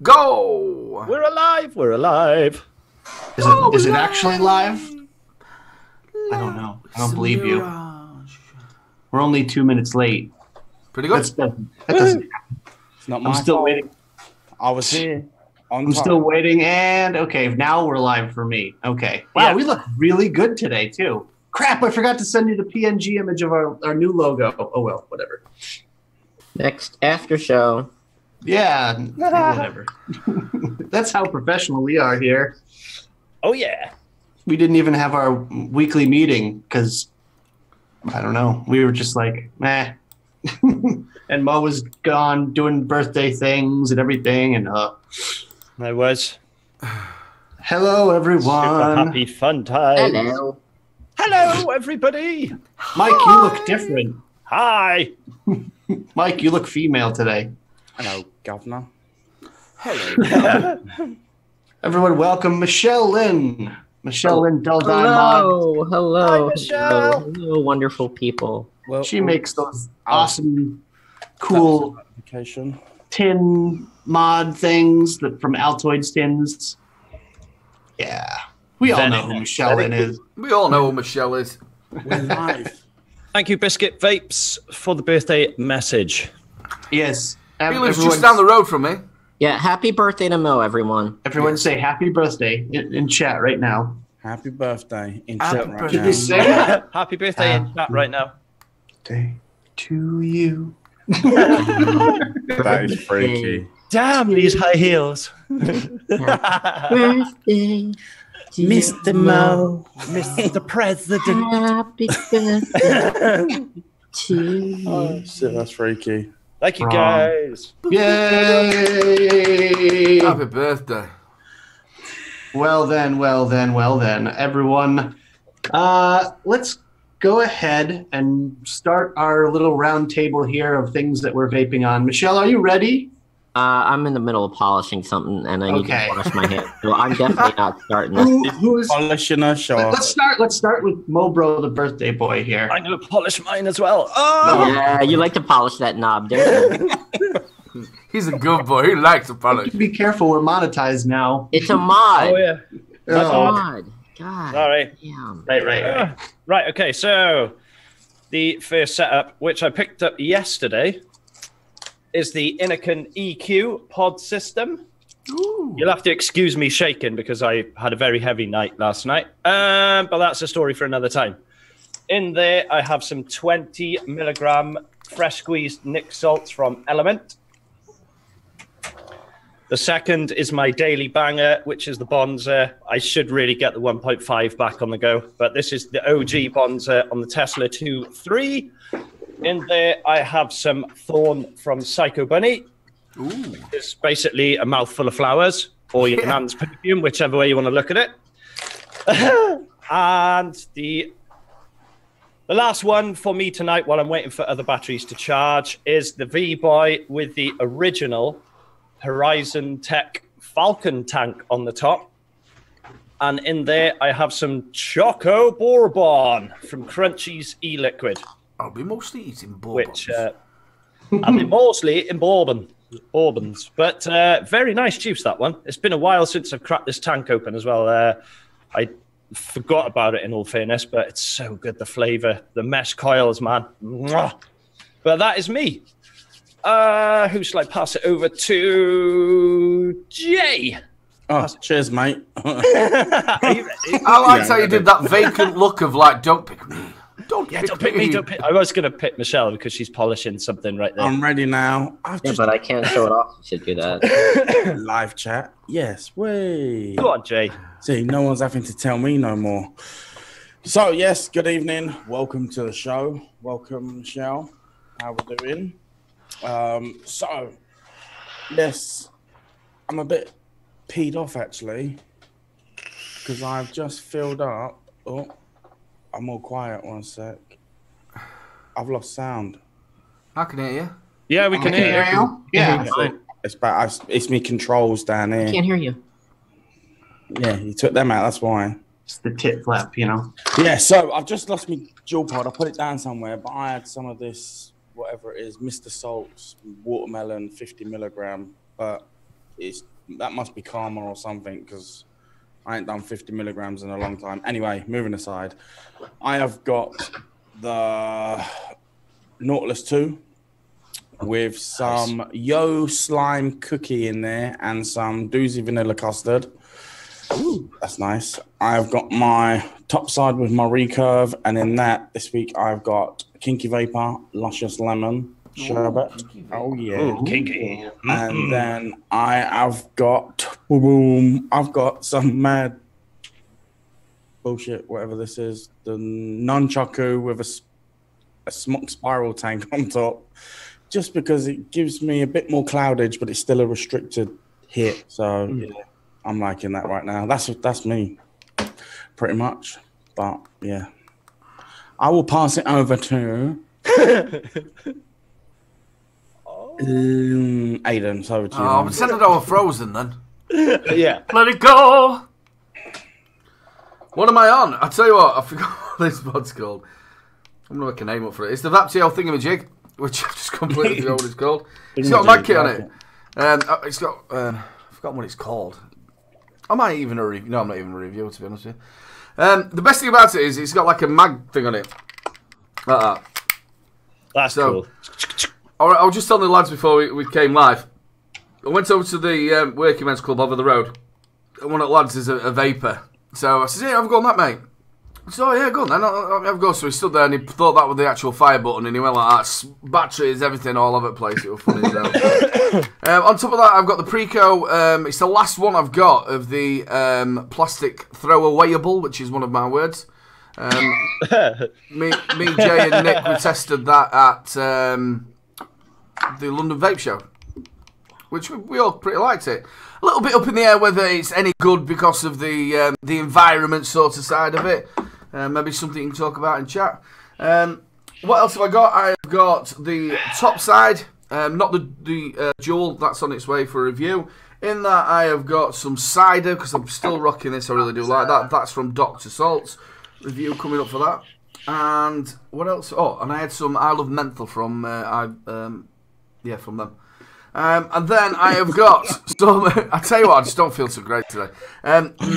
Go! We're alive. We're alive. Is it actually live? I don't know. I don't believe you. We're only 2 minutes late. Pretty good. That doesn't happen. It's not my I'm still fault. waiting. I was here. I'm still waiting, and okay, now we're live for me. Okay. Wow, we look really good today, too. Crap, I forgot to send you the PNG image of our new logo. Oh, well, whatever. Next after show. Yeah, whatever. That's how professional we are here. Oh, yeah. We didn't even have our weekly meeting because, I don't know, we were just like, meh. And Mo was gone doing birthday things and everything, and I was. hello, everyone. Super happy fun time. Hello. Hello, everybody. Mike, you look different. Hi. Mike, you look female today. Hello, Governor. Hello. Everyone, welcome Michelle Lynn. Michelle Lynn Deldine Mod. Hello. Hi, Michelle. Hello, wonderful people. Well, She makes those awesome, cool application. tin mod things that from Altoids tins. Yeah. We all know who Michelle Lynn is. We all know who Michelle is. We're live. Thank you, Biscuit Vapes, for the birthday message. Yes. He lives just down the road from me. Yeah, happy birthday to Mo, everyone. Everyone say happy birthday in chat right now. Happy birthday in Happy chat right birthday. Did we now. say that? Happy birthday in chat right now. Day to you. That is freaky. Damn these high heels. Birthday, Mr. Mo. Mr. President. happy birthday to you. Oh, shit, that's freaky. Thank you, Wrong. guys. Yay! Happy birthday. Well then, everyone. Let's go ahead and start our little round table here of things that we're vaping on. Michelle, are you ready? I'm in the middle of polishing something, and I need Okay. to wash my hands. So I'm definitely not starting this. Who's? Polishing a shot. Let's start with Mobro, the birthday boy here. I'm going to polish mine as well. Oh! Yeah, you like to polish that knob, don't you? He's a good boy. He likes to polish. Be careful, we're monetized now. It's a mod. Oh, yeah. It's a Oh. mod. God. Sorry. Damn. Right. Right, okay, so the first setup, which I picked up yesterday, is the Innokin EQ pod system. Ooh. You'll have to excuse me shaking because I had a very heavy night last night, but that's a story for another time. In there, I have some 20 milligram fresh squeezed Nick salts from Element. The second is my daily banger, which is the Bonza. I should really get the 1.5 back on the go, but this is the OG Bonza on the Tesla 2.3. In there, I have some Thorn from Psycho Bunny. Ooh. It's basically a mouthful of flowers, or your nan's perfume, whichever way you want to look at it. And the last one for me tonight, while I'm waiting for other batteries to charge, is the V-Boy with the original Horizon Tech Falcon tank on the top. And in there, I have some Choco Bourbon from Crunchy's E-Liquid, I'll be mostly eating bourbons. which I'll be mostly in bourbons. But very nice juice, that one. It's been a while since I've cracked this tank open as well. I forgot about it, in all fairness, but it's so good, the flavor, the mesh coils, man. Mwah. But that is me. Who shall I pass it over to? Jay. Oh, cheers, mate. Are you ready? I liked how you did that vacant look of like, don't pick me. Don't pick me. Don't pick. I was going to pick Michelle because she's polishing something right there. I'm ready now. I've Yeah, just but I can't show it off. You should do that. live chat. Yes, wait. Go on, Jay. See, no one's having to tell me no more. So, yes, good evening. Welcome to the show. Welcome, Michelle. How we doing? So, yes, I'm a bit peed off, actually, because I've just filled up. Oh, I'm all quiet, one sec. I've lost sound. I can hear you. Yeah, we can hear you. Yeah. It's me controls down I here. can't hear you. Yeah, you took them out, that's why. It's the tit flap, you know. Yeah, so I've just lost my dual pod. I put it down somewhere, but I had some of this, whatever it is, Mr. Salt's watermelon 50 milligram. But that must be karma or something because I ain't done 50 milligrams in a long time. Anyway, moving aside, I have got the Nautilus 2 with some Yo Slime cookie in there and some Doozy vanilla custard. Ooh, that's nice. I've got my top side with my recurve, and in that this week I've got Kinky Vapor, Luscious Lemon Sherbet. Oh yeah, Ooh, kinky. And then I have got I've got some mad bullshit, whatever this is, the nunchaku with a smoke spiral tank on top, just because it gives me a bit more cloudage, but it's still a restricted hit. So yeah, I'm liking that right now. That's me, pretty much. But yeah, I will pass it over to Aiden. So over to you. I'm sending it over Frozen then. Yeah. Let it go. What am I on? I tell you what, I forgot what this pod's called. I'm gonna make a name up for it. It's the Vaptio Thingamajig, which I just completely forgot what it's called. It's got a mag kit on it. It's got I've forgotten what it's called. I might even a review. No, I'm not even a reviewer, to be honest with you. The best thing about it is it's got like a mag thing on it, like that. That's cool. I was just telling the lads before we came live. I went over to the working men's club over the road. And one of the lads is a vapor. So I said, "Yeah, have a go on that, mate." So yeah, go on then. I'll have a go. So he stood there and he thought that was the actual fire button, and he went like that. Batteries, everything, all over the place. It was funny. On top of that, I've got the Preco. It's the last one I've got of the plastic throwawayable, which is one of my words. Me, Jay, and Nick, we tested that at the London Vape Show, which we all pretty liked it. A little bit up in the air whether it's any good because of the environment sort of side of it. Maybe something you can talk about in chat. What else have I got? I've got the top side, not the Jewel. That's on its way for review. In that, I have got some cider because I'm still rocking this. I really do like that. That's from Dr. Salt's review coming up for that. And what else? Oh, and I had some I Love Menthol from from them. And then I have got some. I tell you what, I just don't feel so great today.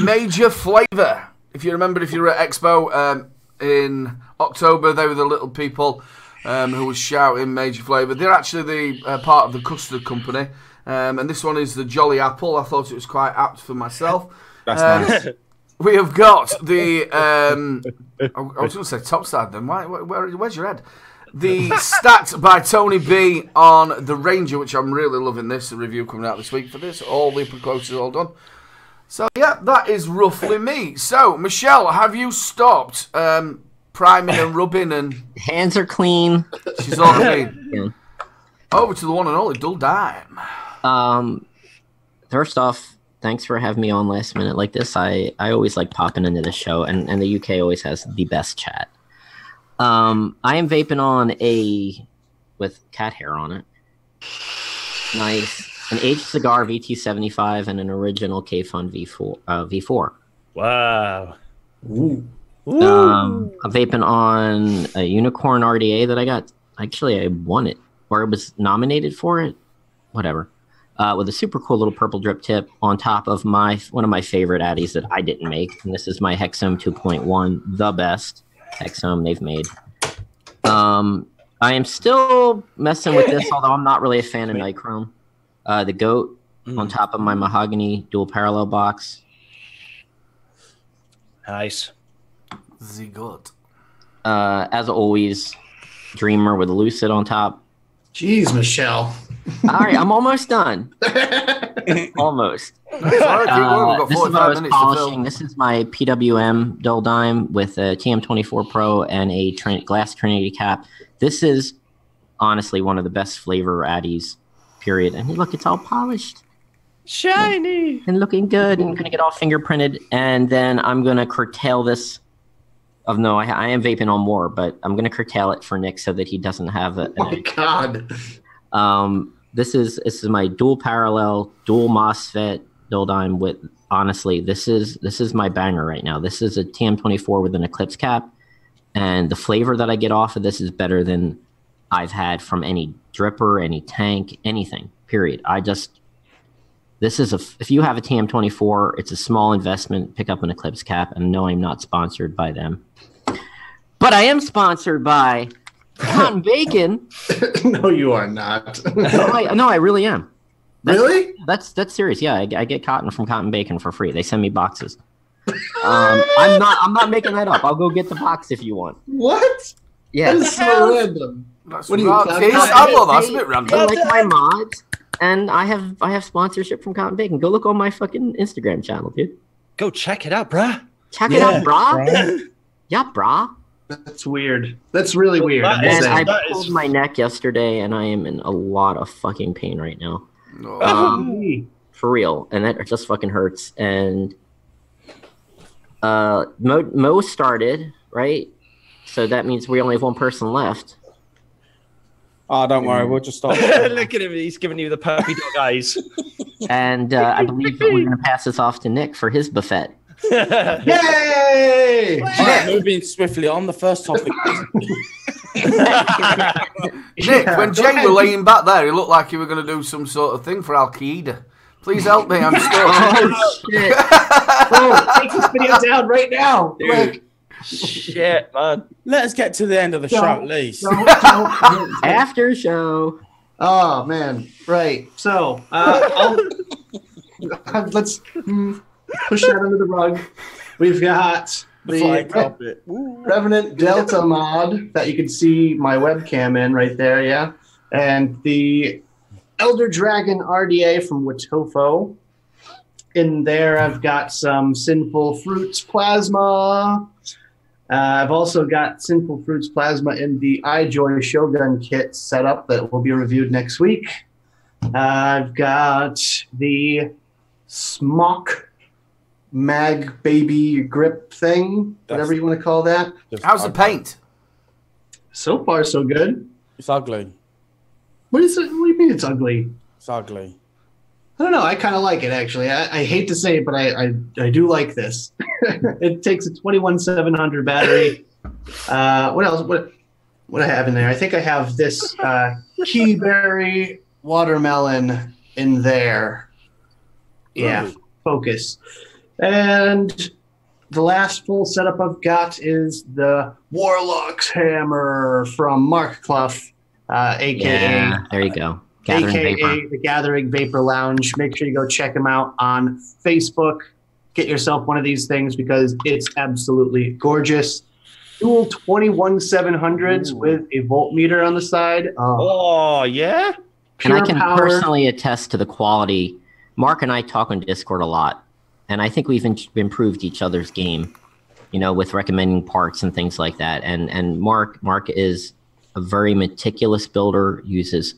Major Flavour. If you remember, if you were at Expo in October, they were the little people who was shouting Major Flavour. They're actually the part of the custard company. And this one is the Jolly Apple. I thought it was quite apt for myself. That's nice. We have got the. I was going to say top side then. Where's your head? The stat by Tony B on the Ranger, which I'm really loving this. A review coming out this week for this. All the quotes are all done. So, yeah, that is roughly me. So, Michelle, have you stopped priming and rubbing? And Hands are clean. she's all clean. Yeah. Over to the one and only Dull Dime. First off, thanks for having me on last minute like this. I always like popping into the show, and the UK always has the best chat. I am vaping on with cat hair on it. Nice. An aged cigar VT75 and an original K-Fun V4. Wow. Ooh. I'm vaping on a Unicorn RDA that I got. Actually, I won it, or it was nominated for it. Whatever. With a super cool little purple drip tip on top of one of my favorite Addies that I didn't make. And this is my Hexome 2.1, the best Hexome they've made. I am still messing with this, although I'm not really a fan of Nichrome. The Goat on top of my mahogany dual parallel box. Nice. The Goat. As always, Dreamer with a Lucid on top. Jeez, Michelle. All right, I'm almost done. Almost. Sorry, keep going. We've got This is what I 45 was minutes to polishing. film. This is my PWM dull dime with a TM24 Pro and a glass Trinity cap. This is honestly one of the best flavor Addies, period. And look, it's all polished. Shiny. And looking good. And going to get all fingerprinted. And then I'm going to curtail this. I am vaping on more, but I'm going to curtail it for Nick so that he doesn't have it. Oh my God. This is my dual parallel, dual MOSFET dull dime with, honestly, this is my banger right now. This is a TM24 with an Eclipse cap, and the flavor that I get off of this is better than I've had from any dripper, any tank, anything, period. This is if you have a TM24, it's a small investment. Pick up an Eclipse cap, and no, I'm not sponsored by them, but I am sponsored by Cotton Bacon. No, you are not. No, I really am. Really? That's serious. Yeah, I get cotton from Cotton Bacon for free. They send me boxes. I'm not making that up. I'll go get the box if you want. What? Yeah, That is so random. That's What are you right. talking That's a bit I random. like my mods, and I have sponsorship from Cotton Bacon. Go look on my fucking Instagram channel, dude. Go check it out, bruh. Check it out, brah. Yeah, brah. That's weird. That's really weird. That I'm is- just And saying. I pulled my neck yesterday, and I am in a lot of fucking pain right now. No. For real, and that just fucking hurts. And Mo started, right? So that means we only have one person left. Oh, don't worry. We'll just stop. Look at him. He's giving you the puppy dog eyes. And I believe that we're going to pass this off to Nick for his buffet. Yay! All right, moving swiftly on. The first topic. Nick, when go Jay ahead. were laying back there, he looked like he were going to do some sort of thing for Al Qaeda. Please help me. I'm stuck. Oh, shit. Oh, take this video down right now. Quick. Shit, man. Let's get to the end of the show at least. Don't. After show. Oh man, right. So let's push that under the rug. We've got The flying the carpet. Revenant Delta mod that you can see my webcam in right there, yeah, and the Elder Dragon RDA from Watofo. In there, I've got some Sinful Fruits plasma. I've also got Sinful Fruits plasma in the iJoy Shogun kit setup that will be reviewed next week. I've got the Smock Mag Baby Grip thing, whatever you want to call that. How's the paint? So far, so good. It's ugly. What is it? What do you mean it's ugly? It's ugly. I don't know. I kind of like it, actually. I hate to say it, but I do like this. It takes a 21700 battery. What else? What I have in there? I think I have this Keyberry watermelon in there. Yeah, Really? focus. And the last full setup I've got is the Warlock's Hammer from Mark Clough, a.k.a. Yeah, there you go. Gathering AKA Vapor. the Gathering Vapor Lounge. Make sure you go check them out on Facebook. Get yourself one of these things because it's absolutely gorgeous. Dual 21700s with a voltmeter on the side. Oh, yeah? And I Pure can power. personally attest to the quality. Mark and I talk on Discord a lot, and I think we've improved each other's game, with recommending parts and things like that. And Mark is a very meticulous builder, uses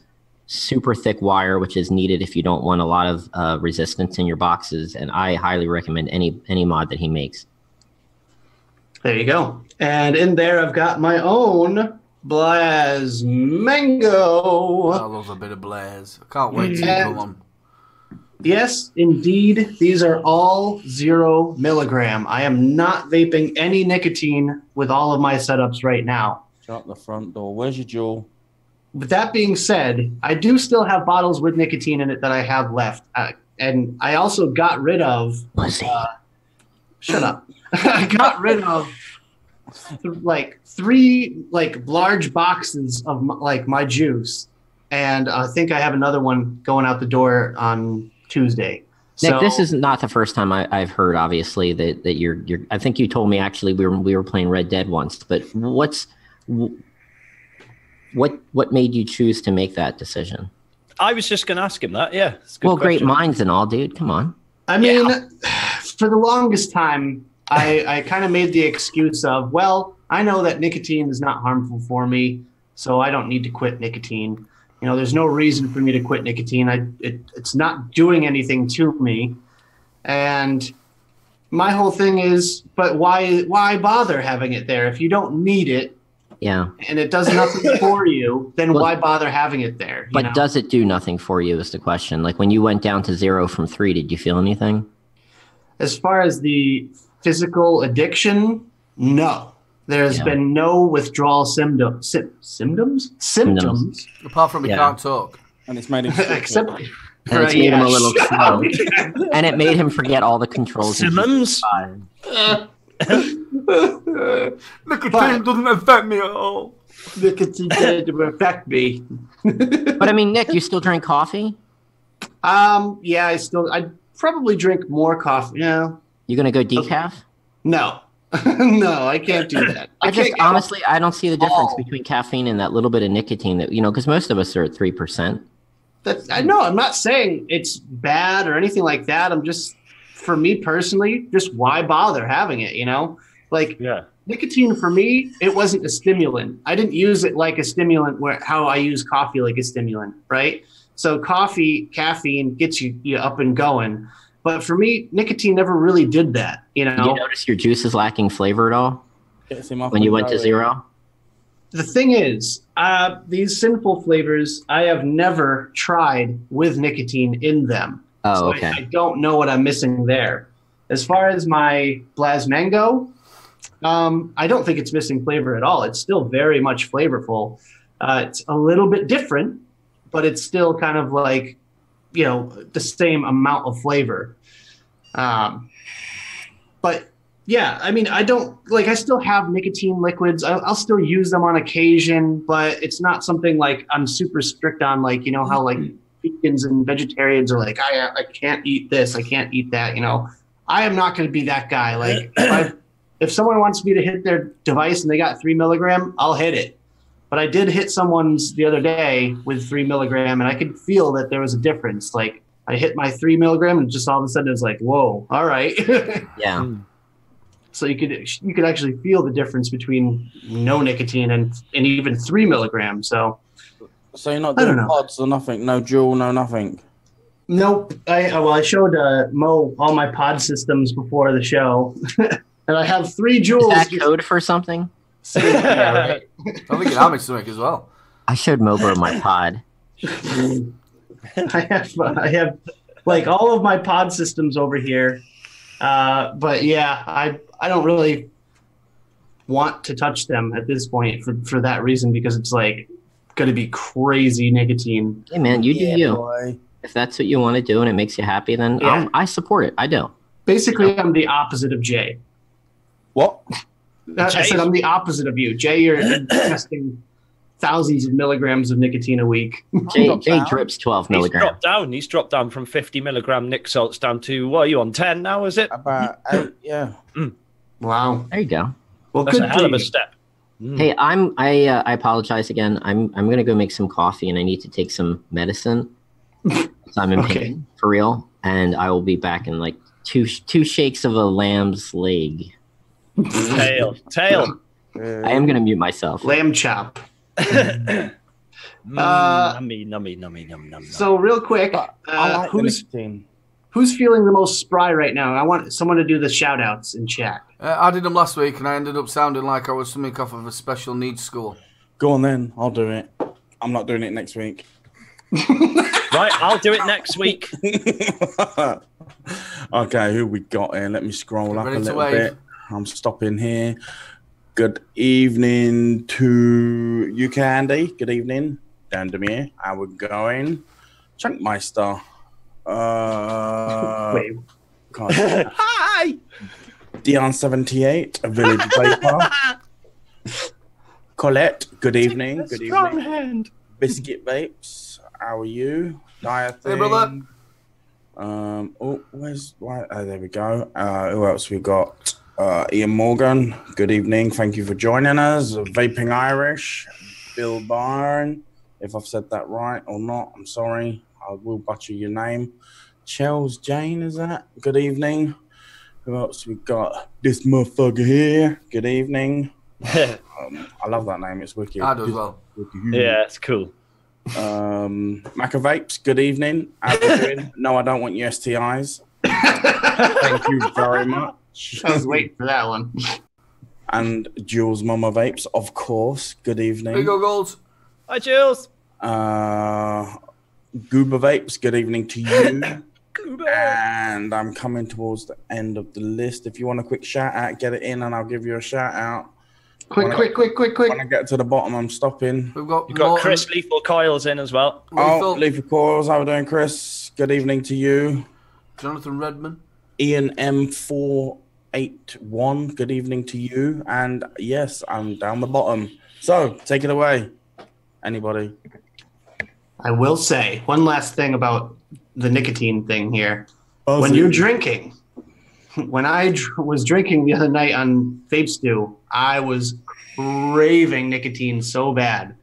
super thick wire, which is needed if you don't want a lot of resistance in your boxes. And I highly recommend any mod that he makes. There you go. And in there, I've got my own Blaz Mango. I love a bit of Blaze. I can't wait to And- come on. Yes, indeed. These are all 0 milligram. I am not vaping any nicotine with all of my setups right now. Shut the front door. Where's your jewel? With that being said, I do still have bottles with nicotine in it that I have left. And I also got rid of... shut up. I got rid of three large boxes of my juice. And I think I have another one going out the door on Tuesday. Nick, So, this is not the first time I've heard, obviously, that you're. I think you told me actually we were playing Red Dead once, but what made you choose to make that decision? I was just going to ask him that, yeah. It's a good Well, great question. minds and all, dude. Come on. I mean, for the longest time, I kind of made the excuse of, well, I know that nicotine is not harmful for me, so I don't need to quit nicotine. There's no reason for me to quit nicotine. It's not doing anything to me. And my whole thing is, but why bother having it there? If you don't need it Yeah. and it does nothing for you, then Well, why bother having it there? you But know? does it do nothing for you is the question. Like when you went down to 0 from 3, did you feel anything? As far as the physical addiction, no. There's been no withdrawal symptoms. Symptoms. Apart from he Yeah. can't talk. And it's made him except And it's made him a little slow. And it made him forget all the controls. Simmons? Nicotine doesn't affect me at all. Nicotine doesn't affect me. But I mean, Nick, you still drink coffee? Yeah, I probably drink more coffee. Yeah. You gonna go decaf? No. No, I can't do that. Honestly, I don't see the difference between caffeine and that little bit of nicotine that, because most of us are at 3%. I know. I'm not saying it's bad or anything like that. I'm just, for me personally, just why bother having it, Nicotine for me, it wasn't a stimulant. I didn't use it like a stimulant how I use coffee like a stimulant, right? So caffeine gets you up and going. But for me, nicotine never really did that, Did you notice your juice is lacking flavor at all when you went to zero? The thing is, these sinful flavors, I have never tried with nicotine in them. Oh, okay. I don't know what I'm missing there. As far as my Blasmango, I don't think it's missing flavor at all. It's still very much flavorful. It's a little bit different, but it's still kind of like, the same amount of flavor. But yeah, I mean, I still have nicotine liquids. I'll still use them on occasion, but it's not something like I'm super strict on, how vegans and vegetarians are like, I can't eat this, I can't eat that. I am not going to be that guy. Like if someone wants me to hit their device and they got 3 milligram, I'll hit it. But I did hit someone's the other day with 3 milligram, and I could feel that there was a difference. Like I hit my 3 milligram, and just all of a sudden it was like, whoa, all right. Yeah. So you could actually feel the difference between no nicotine and even 3 milligrams. So you're not doing pods or nothing? No Juul, no nothing? Nope. I showed Mo all my pod systems before the show, and I have 3 Juuls. Is that code for something? Yeah, right. I think it happens to make as well. I showed Mobo my pod. I have like all of my pod systems over here. But yeah, I don't really want to touch them at this point for that reason, because it's like going to be crazy nicotine. Hey man, you do you. Boy. If that's what you want to do and it makes you happy, then I support it. I do. Basically, I'm the opposite of Jay. What? I said I'm the opposite of you. Jay, you're ingesting thousands of milligrams of nicotine a week. Jay drips 12 milligrams. He's dropped down from 50 milligram Nick salts down to, what are you on, 10 now, is it? About 8, yeah. Wow. There you go. Well, that's good a hell of a step. Hey, I apologize again. I'm gonna go make some coffee and I need to take some medicine. So I'm in pain for real, and I will be back in like two shakes of a lamb's leg. Tail. I am gonna mute myself. Lamb chop. Nummy. So real quick, who's feeling the most spry right now? I want someone to do the shout outs in chat. I did them last week and I ended up sounding like I was something off of a special needs school. Go on then, I'll do it. I'm not doing it next week. Right, I'll do it next week. Okay, who we got here? Let me scroll up a little bit. I'm stopping here. Good evening to you, Candy. Good evening, Dandemir. How we going? Chunkmeister. Wait. Hi! Dion78, a village vapor. Colette, good evening. Good strong evening. Hand. Biscuit Vapes, how are you? Diathing. Hey, brother. There we go. Who else we got? Ian Morgan, good evening. Thank you for joining us. Vaping Irish, Bill Byrne. If I've said that right or not, I'm sorry. I will butcher your name. Chels Jane, is that? Good evening. Who else we got? This motherfucker here. Good evening. I love that name. It's wicked. I do as well. Yeah, it's cool. Macavapes, good evening. How are you doing? No, I don't want your STIs. Thank you very much. I was waiting for that one. And Jules Mama Vapes, of course. Good evening. Big old goals. Hi, Jules. Goober Vapes, good evening to you. And I'm coming towards the end of the list. If you want a quick shout out, get it in and I'll give you a shout out. Quick. When I get to the bottom, I'm stopping. You've got Chris Lethal Coils in as well. Lethal Coils, how are we doing, Chris? good evening to you. Jonathan Redman. Ian M481, good evening to you. And yes, I'm down the bottom. So, take it away. Anybody? I will say one last thing about the nicotine thing here. Oh, When you're drinking, when I was drinking the other night on Vape Stew, I was craving nicotine so bad.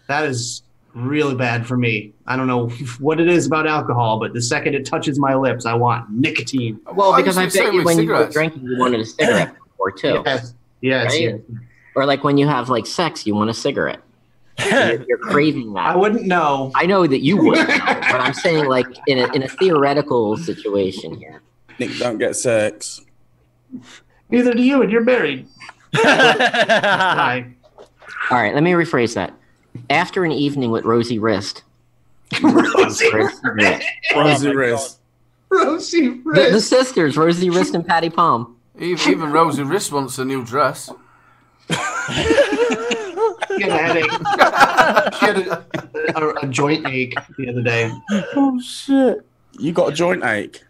That is really bad for me. I don't know what it is about alcohol, but the second it touches my lips, I want nicotine. Well, because I bet you when you were cigarettes. drinking, you wanted a cigarette before too. Yes. Right? Or like when you have like sex, you want a cigarette. You're craving that. I wouldn't know. I know that you wouldn't know, but I'm saying like in a theoretical situation here. Nick don't get sex. Neither do you, and you're married. Why? All right, let me rephrase that. After an evening with Rosie Wrist. Rosie Rosie Wrist. Rosie The Wrist. sisters, Rosie Wrist and Patty Palm. Even Rosie Wrist wants a new dress. She had a headache. She had a joint ache the other day. Oh, shit. You got a joint ache?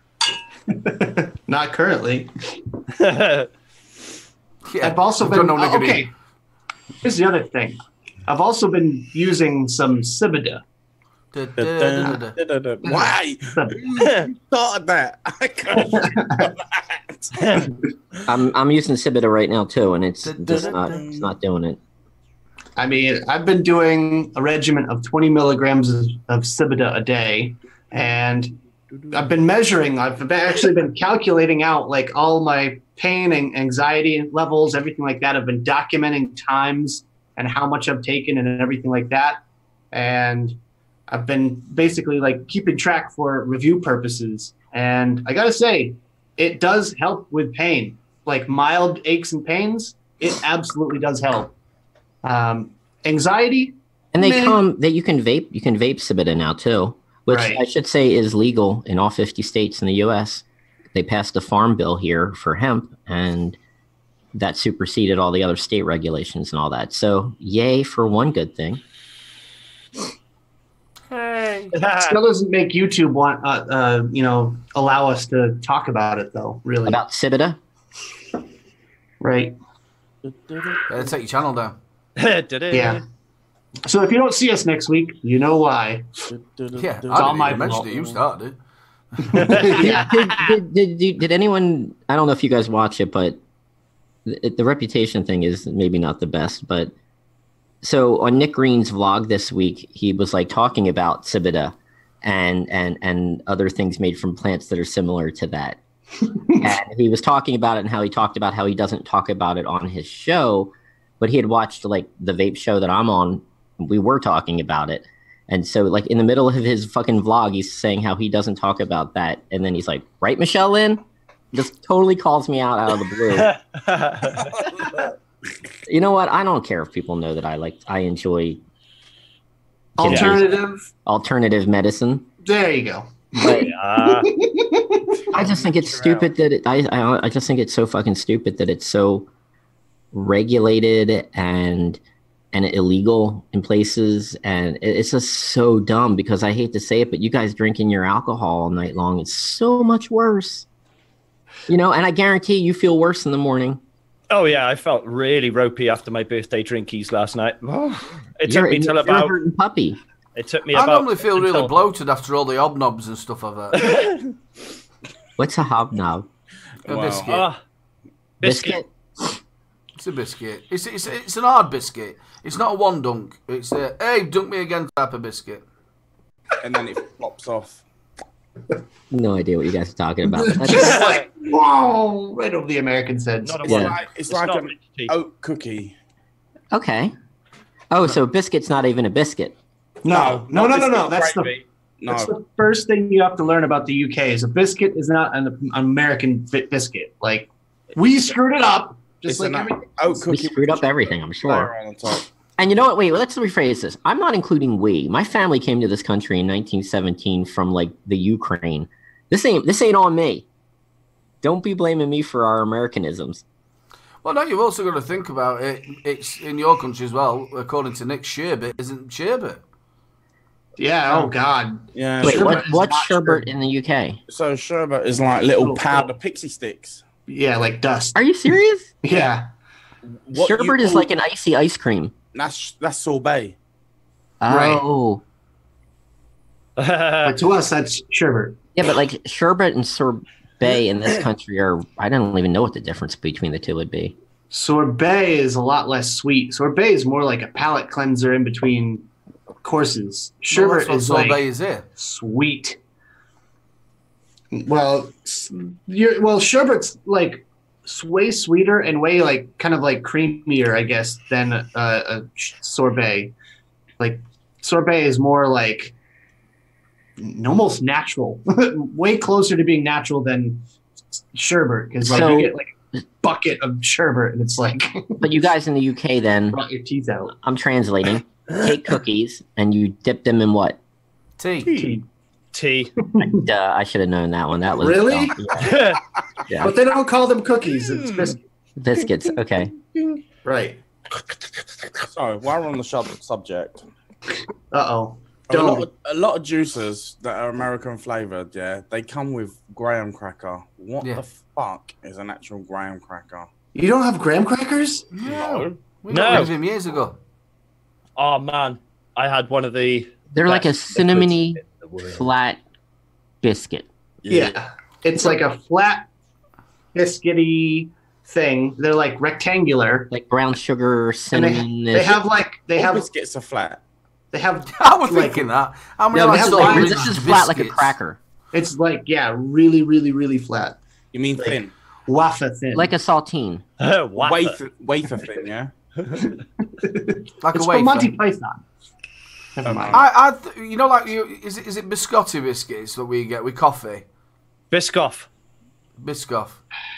Not currently. Yeah, I've also I've been got no nicotine. okay. Here's the other thing. I've also been using some Cibida. Why? Who started that? I can't. I'm using Cibida right now too, and it's not doing it. I mean, I've been doing a regimen of 20 milligrams of Cibida a day, and I've been measuring. Actually been calculating out like all my pain and anxiety levels, everything like that. I've been documenting times and how much I've taken and everything like that. And I've been basically like keeping track for review purposes. And I gotta say, it does help with pain, like mild aches and pains. It absolutely does help. Anxiety. And you can vape Cibida now too, which Right. I should say is legal in all 50 states in the U.S. They passed a farm bill here for hemp, and that superseded all the other state regulations and all that. So, yay for one good thing. Hey. Still doesn't make YouTube want, allow us to talk about it though. Really, About Cibida, right? Better take your channel down. Yeah. So if you don't see us next week, you know why. Yeah, all I didn't my even mention fault. it. You started. Yeah. did anyone? I don't know if you guys watch it, but the reputation thing is maybe not the best. But so on Nick Green's vlog this week, he was like talking about Cibida and other things made from plants that are similar to that. And he was talking about it and how he talked about how he doesn't talk about it on his show, but he had watched like the vape show that I'm on. We were talking about it. And so like in the middle of his fucking vlog, he's saying how he doesn't talk about that. And then he's like, right, Michelle Lynn? Just totally calls me out of the blue. You know what? I don't care if people know that I enjoy alternative medicine. There you go. But I just think it's stupid that I just think it's so fucking stupid that it's so regulated and illegal in places, and it's just so dumb because I hate to say it, but you guys drinking your alcohol all night long is so much worse. You know, and I guarantee you feel worse in the morning. Oh yeah, I felt really ropey after my birthday drinkies last night. It took me till You're a about. hurting puppy. It took me I about. normally feel really bloated after all the hobnobs and stuff like that. What's a hobnob? A Wow. biscuit. Biscuit. It's a biscuit. It's an hard biscuit. It's not a one dunk. It's a hey, dunk me again type of biscuit. And then it pops off. No idea what you guys are talking about. That's- Just like, whoa, right over the American's head. Not a It's one. Yeah. it's like not an rich tea. oat cookie. okay. Oh, so biscuit's not even a biscuit. No. That's No, the first thing you have to learn about the UK is a biscuit is not an American biscuit. Like, we screwed it up. Just it's like an everything. oat We cookie. screwed up everything, I'm sure. Flour on the top. And you know what? Wait, let's rephrase this. I'm not including we. My family came to this country in 1917 from like the Ukraine. This ain't on me. Don't be blaming me for our Americanisms. Well, no, you've also got to think about it. It's in your country as well. According to Nick, sherbet isn't sherbet. Yeah. Oh God. Yeah. Wait, sherbet is what's not sherbet in the UK? So sherbet is like little powder pixie sticks. Yeah, like dust. Are you serious? Yeah. What you Sherbet is call- like an icy ice cream. That's sorbet. Right. Oh. But to us, that's sherbet. Yeah, but like sherbet and sorbet in this country are, I don't even know what the difference between the two would be. Sorbet is a lot less sweet. Sorbet is more like a palate cleanser in between courses. Sherbet Well, is sorbet like is here. sweet. Well, sherbet's like way sweeter and way like kind of like creamier, I guess, than a sorbet. Like sorbet is more like almost natural, way closer to being natural than sherbet, because like you get like a bucket of sherbet and it's like But you guys in the UK then, rot your teeth out. I'm translating, take cookies and you dip them in what? Tea. Tea. I should have known that one. That was Really? dumb. Yeah. Yeah. But they don't call them cookies. It's biscuits. Biscuits. Okay. Right. So while we're on the subject, Uh-oh. a lot of juices that are American flavored, yeah, they come with graham cracker. What Yeah. the fuck is an actual graham cracker? You don't have graham crackers? No. We No. got rid of him years ago. Oh man, I had one of the. They're like a best cinnamony liquids in the world. flat biscuit. Yeah. It's like a flat biscuity thing. They're like rectangular. Like brown sugar, And cinnamon. they have like All have biscuits are flat. I was like, thinking that. How many Yeah, like this is little like- rich this is flat like a biscuits? cracker. it's like really, really, really flat. You mean thin? Wafer thin. Like a saltine. What Wafer thin, yeah? Like it's a wafer. from Monty Python. Never mind. You know, like is it biscotti biscuits that we get with coffee? Biscoff. Biscoff.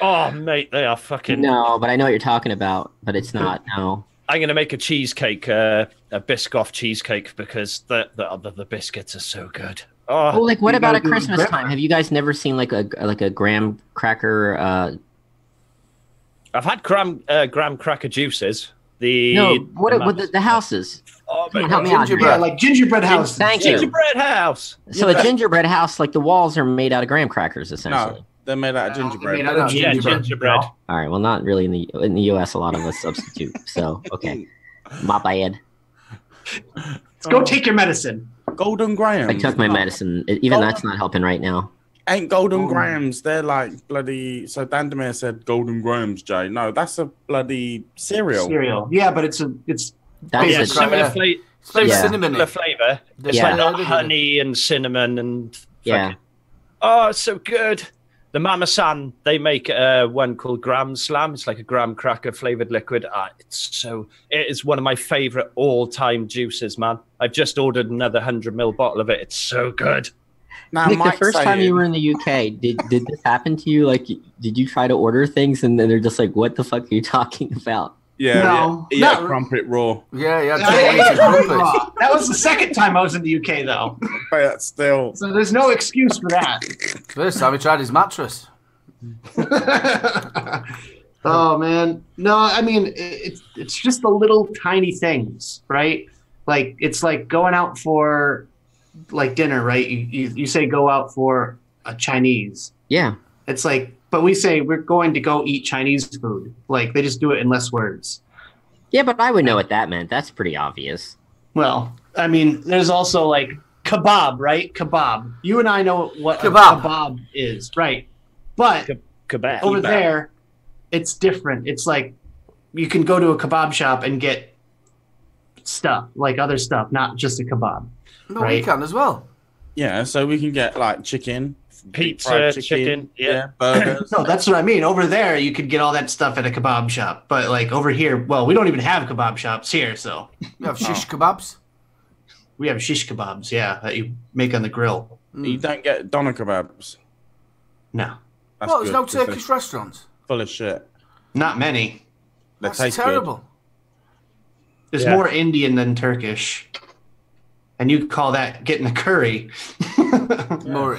Oh mate, they are fucking. No, but I know what you're talking about, but it's not. No. I'm gonna make a cheesecake, a Biscoff cheesecake, because the biscuits are so good. Oh, Oh, like what You about gotta at do Christmas graham- time? Have you guys never seen like a graham cracker? I've had graham cracker juices. The No, what the houses? Oh, Come on, my help me God. out here. Yeah, like gingerbread house. Thank you. Gingerbread house. So a gingerbread house, like the walls are made out of graham crackers, essentially. No, they're made out of gingerbread. Made out of Yeah, gingerbread. gingerbread. All right. Well, not really in the U.S. A lot of us substitute. So okay, my bad. Let's go take your medicine. Golden grahams. I took my medicine. Even that's not helping right now. Ain't golden grahams. They're like bloody. So Dan Demir said golden grahams, Jay. No, that's a bloody cereal. Yeah, but it's That's Yeah, a, similar It's like Yeah. cinnamon. flavour. It's Yeah. like that honey and cinnamon and yeah. fucking- Oh, it's so good. The Mama San, they make one called Graham Slam. It's like a graham cracker flavored liquid. It is one of my favorite all-time juices, man. I've just ordered another 100 ml bottle of it. It's so good. Now, Nick, the Mike's first time saying- you were in the UK, did this happen to you? Like, did you try to order things and then they're just like, "What the fuck are you talking about?" Yeah, No, yeah, not- crumpet raw. Yeah, yeah. That was the second time I was in the UK, though. But still, So there's no excuse for that. First time he tried his mattress. Oh man, no, I mean it's just the little tiny things, right? Like it's like going out for like dinner, right? You say go out for a Chinese. Yeah. It's like, but we say we're going to go eat Chinese food. Like they just do it in less words. Yeah, but I would know what that meant. That's pretty obvious. Well, I mean, there's also like kebab, right? Kebab. You and I know what Kebab. a kebab is, right? But Kebab. over there, it's different. It's like you can go to a kebab shop and get stuff, like other stuff, not just a kebab. No, we Right. can as well. yeah. So we can get like chicken, Pizza, fried chicken, yeah. burgers. No, that's what I mean. Over there, you could get all that stuff at a kebab shop. But like over here, well, we don't even have kebab shops here, so We have shish kebabs. we have shish kebabs, yeah, that you make on the grill. You don't get doner kebabs. No, That's Well, there's good, no 'cause they're Turkish restaurants. full of shit. not many. They That's taste terrible. There's Yeah. more Indian than Turkish. And you call that getting a curry. Murray.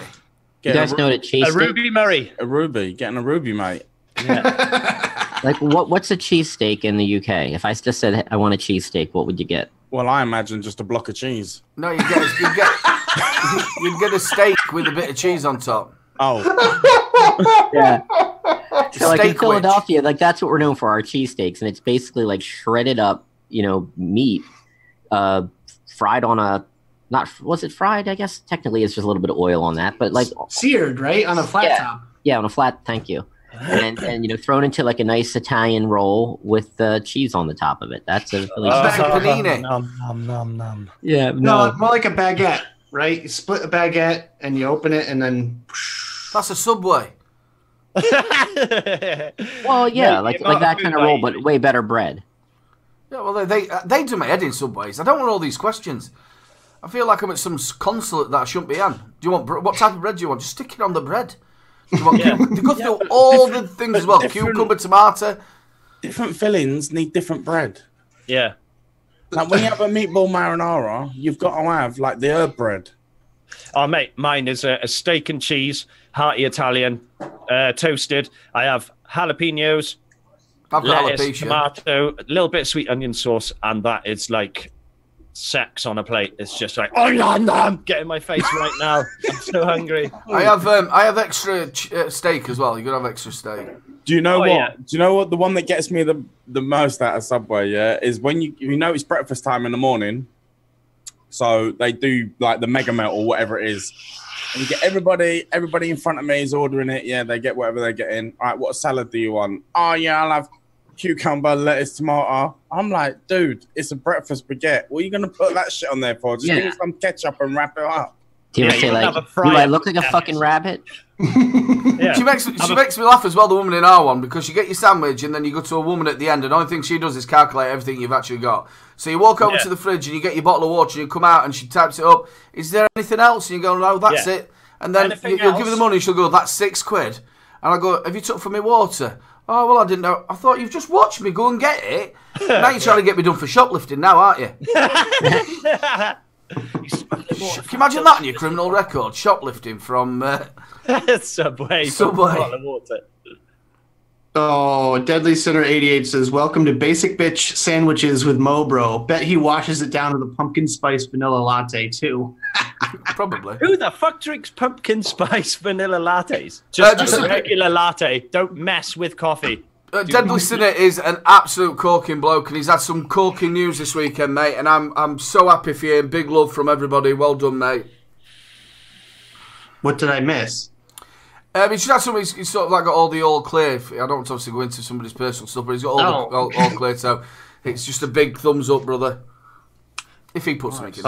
good. You guys know what a cheese A steak? Ruby Murray. a ruby, getting a ruby, mate. Like what's a cheesesteak in the UK? If I just said I want a cheesesteak, what would you get? Well, I imagine just a block of cheese. No, you'd get a steak with a bit of cheese on top. Oh. Yeah. So like in Steak Philadelphia, like that's what we're known for, our cheesesteaks, and it's basically like shredded up, meat, fried on a was it fried? I guess technically it's just a little bit of oil on that, but like seared, right, on a flat top. Yeah, on a flat. Thank you. And thrown into like a nice Italian roll with cheese on the top of it. That's a really panini. Nom, nom, nom. Yeah, No, more like a baguette, right? You split a baguette and you open it, and then That's a Subway. Well, yeah, like that kind of roll, but way better bread. Yeah, well, they do my head in Subways. I don't want all these questions. I feel like I'm at some consulate that I shouldn't be on. Do you want what type of bread do you want? Just stick it on the bread. Do you want they go through all the things as well. Cucumber, tomato. Different fillings need different bread. Yeah. Like when you have a meatball marinara, you've got to have like the herb bread. Oh, mate, mine is a steak and cheese, hearty Italian, toasted. I have jalapenos, I've got lettuce, alopecia. tomato, a little bit of sweet onion sauce, and that is like sex on a plate. It's just like, oh, nom, get in my face right now. I'm so hungry. I have extra steak as well. You gotta have extra steak. Do you know what? Yeah. Do you know what? The one that gets me the most out of Subway, is when you know it's breakfast time in the morning. So they do like the mega melt or whatever it is. And you get everybody in front of me is ordering it. Yeah, they get whatever they're getting. All right, what salad do you want? Oh, yeah, I'll have cucumber, lettuce, tomato. I'm like, dude, it's a breakfast baguette. What are you going to put that shit on there for? Just give me some ketchup and wrap it up. Do you ever say like, do I look like a fucking rabbit? Yeah. She makes me laugh as well, the woman in our one, because you get your sandwich and then you go to a woman at the end, and the only thing she does is calculate everything you've actually got. So you walk over to the fridge and you get your bottle of water and you come out and she types it up. Is there anything else? And you go, no, that's it. And then you'll give her the money and she'll go, that's £6. And I go, have you took for me water? Oh, well, I didn't know. I thought you've just watched me go and get it. Now you're trying to get me done for shoplifting now, aren't you? Can you imagine that on your criminal record? Shoplifting from Subway. Oh, Deadly Sinner 88 says, welcome to Basic Bitch Sandwiches with Mo Bro. Bet he washes it down with a pumpkin spice vanilla latte, too. Probably. Who the fuck drinks pumpkin spice vanilla lattes? Just a regular latte. Don't mess with coffee. Deadly Sinner is an absolute corking bloke, and he's had some corking news this weekend, mate, and I'm so happy for you, and big love from everybody. Well done, mate. What did I miss? He's just had some. He's sort of like got all the all clear. I don't want to obviously go into somebody's personal stuff, but he's got all clear. So it's just a big thumbs up, brother. If he puts something in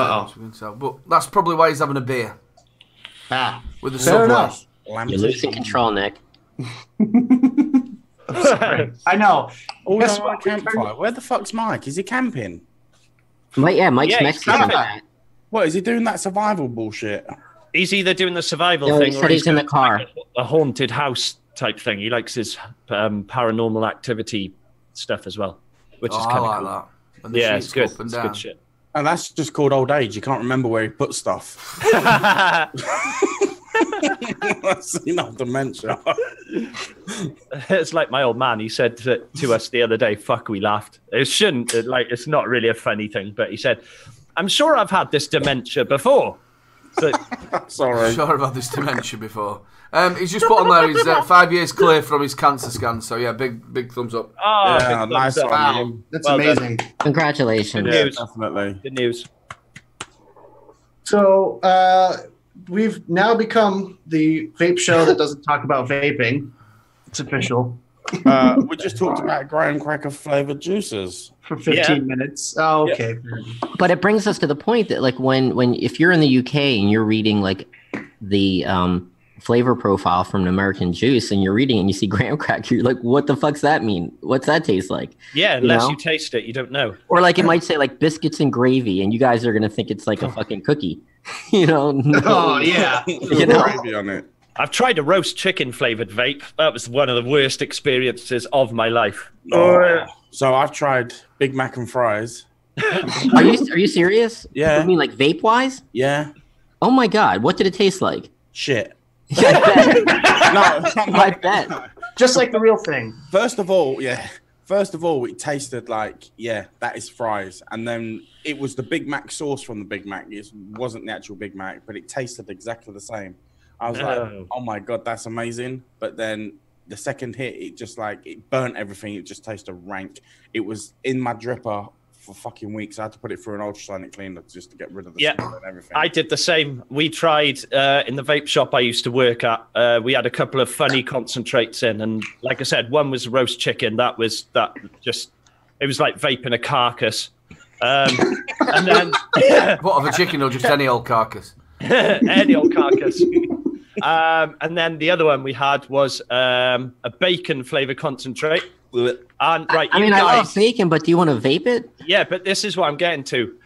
there, but that's probably why he's having a beer. With the Subway. You're losing control, Nick. I know. Guess what? Campfire. Where the fuck's Mike? Is he camping? Mike's Mexican. What is he doing? That survival bullshit. He's either doing the survival he thing said he's in the car. A haunted house type thing. He likes his paranormal activity stuff as well, which is kind of cool. That. Yeah, it's good. It's good shit. And that's just called old age. You can't remember where he put stuff. That's enough dementia. It's like my old man. He said to us the other day, fuck, we laughed. It shouldn't. It's not really a funny thing, but he said, I'm sure I've had this dementia before. So, sorry. I'm sure I've had this dementia before. He's just put on there, he's 5 years clear from his cancer scan. So, yeah, big thumbs up. Oh, yeah, nice one. Wow, that's amazing. Done. Congratulations. Good news. Definitely. Good news. So, we've now become the vape show that doesn't talk about vaping. It's official. We just talked about graham cracker flavored juices for 15 minutes. Oh, okay. But it brings us to the point that, like, when if you're in the UK and you're reading like the flavor profile from an American juice and you're reading it and you see graham cracker, you're like, what the fuck's that mean? What's that taste like? Yeah, unless you taste it, you don't know. Or like it might say like biscuits and gravy, and you guys are gonna think it's like a fucking cookie. Oh yeah. Gravy on it. I've tried a roast chicken flavored vape. That was one of the worst experiences of my life. Oh. So I've tried Big Mac and fries. Are you serious? Yeah. You mean like vape wise? Yeah. Oh my god, what did it taste like? Shit. I bet. No, I bet. Just like the real thing. First of all, first of all, it tasted like, yeah, that is fries. And then it was the Big Mac sauce from the Big Mac. It wasn't the actual Big Mac, but it tasted exactly the same. I was like, oh my God, that's amazing. But then the second hit, it just like, it burnt everything. It just tasted rank. It was in my dripper for fucking weeks. I had to put it through an ultrasonic cleaner just to get rid of the smell and everything. I did the same. We tried in the vape shop I used to work at. We had a couple of funny concentrates in, and like I said, one was roast chicken. It was like vaping a carcass. And then what, of a chicken or just any old carcass? Any old carcass. And then the other one we had was a bacon flavor concentrate. And right, I love bacon, but do you want to vape it? Yeah, but this is what I'm getting to.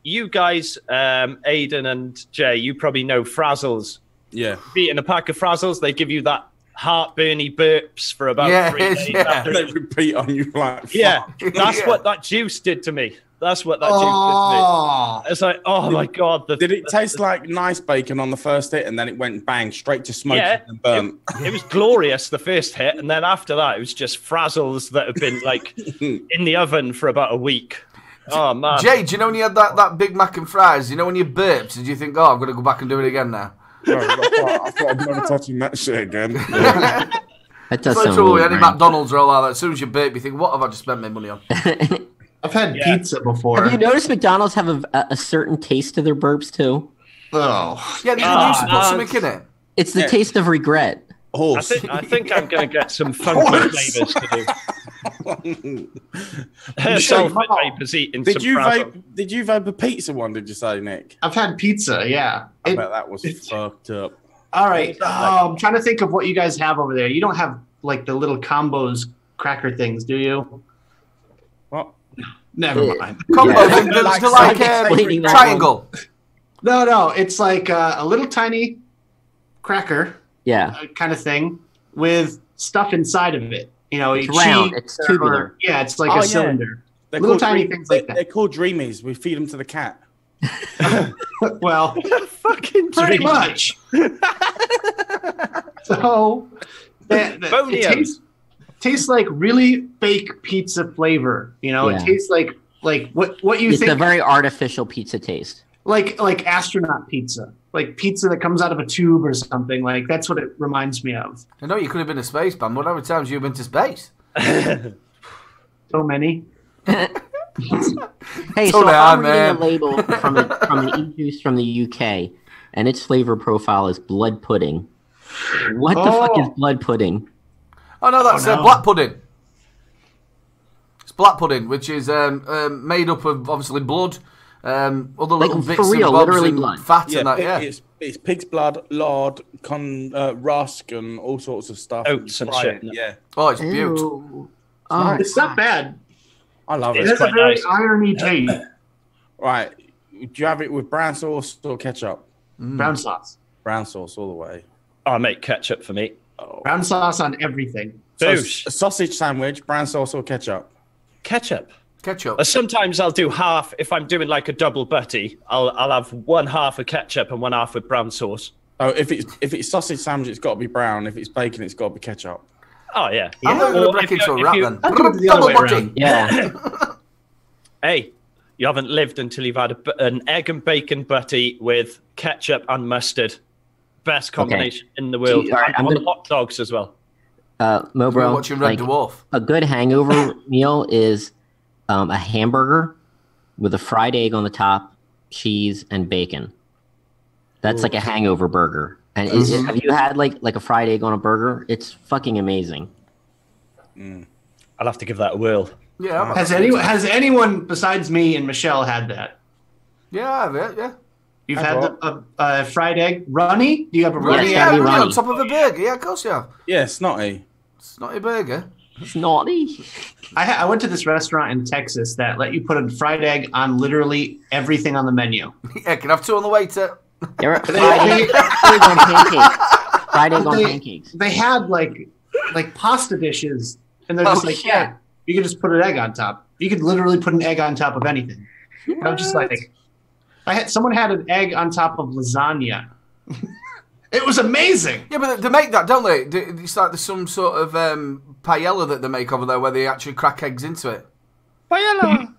You guys, Aidan and Jay, you probably know Frazzles. Yeah. Eating a pack of Frazzles, they give you that heartburny burps for about 3 days. After they repeat on you like, fuck. Yeah, that's what that juice did to me. That's what that juice did to me. It's like, oh my God. Did it taste like nice bacon on the first hit and then it went bang straight to smoke and burnt? It was glorious the first hit, and then after that it was just Frazzles that have been like in the oven for about a week. Oh man. Jay, do you know when you had that Big Mac and fries, you know when you burped, did you think, oh, I'm going to go back and do it again now? I thought I'd never touching that shit again. That does so sound really any McDonald's or all like that. As soon as you burp, you think, what have I just spent my money on? I've had pizza before. Have you noticed McDonald's have a certain taste to their burps too? Oh. Yeah, they used to put something in it. It's the taste of regret. Oh, I think I'm going to get some funky flavors to do. Did you vape a pizza one? Did you say, Nick? I've had pizza. Yeah, I bet that was fucked up. All right, I'm trying to think of what you guys have over there. You don't have like the little combos cracker things, do you? What? Never mind. Combos, triangle. No, it's like a little tiny cracker. Yeah, kind of thing with stuff inside of it. You know, it's round. It's tubular. It's like a cylinder. They're little tiny things like that. They're called Dreamies. We feed them to the cat. Well, fucking pretty much. So it tastes like really fake pizza flavor. You know, it tastes like what you think. It's a very artificial pizza taste. Like astronaut pizza. Like pizza that comes out of a tube or something. Like that's what it reminds me of. I know you could have been a space man. What other times you've been to space? So many. Hey, so I'm reading a label from an e-juice from the UK, and its flavor profile is blood pudding. What the fuck is blood pudding? Oh no, that's black pudding. It's black pudding, which is made up of obviously blood. Other little bits for real, and bobs literally and blood. Fat and that, It's pig's blood, lard, rusk, and all sorts of stuff. Oats and shit. Yeah. Oh, it's beautiful. It's not bad. I love it. It has a very irony taste. Right. Do you have it with brown sauce or ketchup? Brown sauce. Brown sauce all the way. I make ketchup for me. Brown sauce on everything. So a sausage sandwich, brown sauce or ketchup? Ketchup. Sometimes I'll do half. If I'm doing like a double butty, I'll have one half of ketchup and one half with brown sauce. Oh, if it's sausage sandwich, it's got to be brown. If it's bacon, it's got to be ketchup. Oh yeah. I'm going to break into a wrap then. The other way around. Yeah. Hey, you haven't lived until you've had an egg and bacon butty with ketchup and mustard. Best combination in the world. All right, I'm on hot dogs as well. Mobro, watching Red Dwarf. A good hangover meal is a hamburger with a fried egg on the top, cheese, and bacon. That's like a hangover burger. And have you had like a fried egg on a burger? It's fucking amazing. I'll have to give that a whirl. Yeah. Has anyone besides me and Michelle had that? Yeah, I have it, yeah. You've had a fried egg runny? Do you have a runny egg? egg? On top of a burger. Yeah, of course you have. Yeah, snotty. Snotty burger. Snotty. I went to this restaurant in Texas that let you put a fried egg on literally everything on the menu. Yeah, can I have two on the waiter? Fried egg on pancakes. Fried egg on pancakes. They had like pasta dishes, and they're just like, shit. yeah, you can just put an egg on top. You could literally put an egg on top of anything. I'm just like, someone had an egg on top of lasagna. It was amazing. Yeah, but they make that, don't they? It's like there's some sort of paella that they make over there where they actually crack eggs into it. Paella.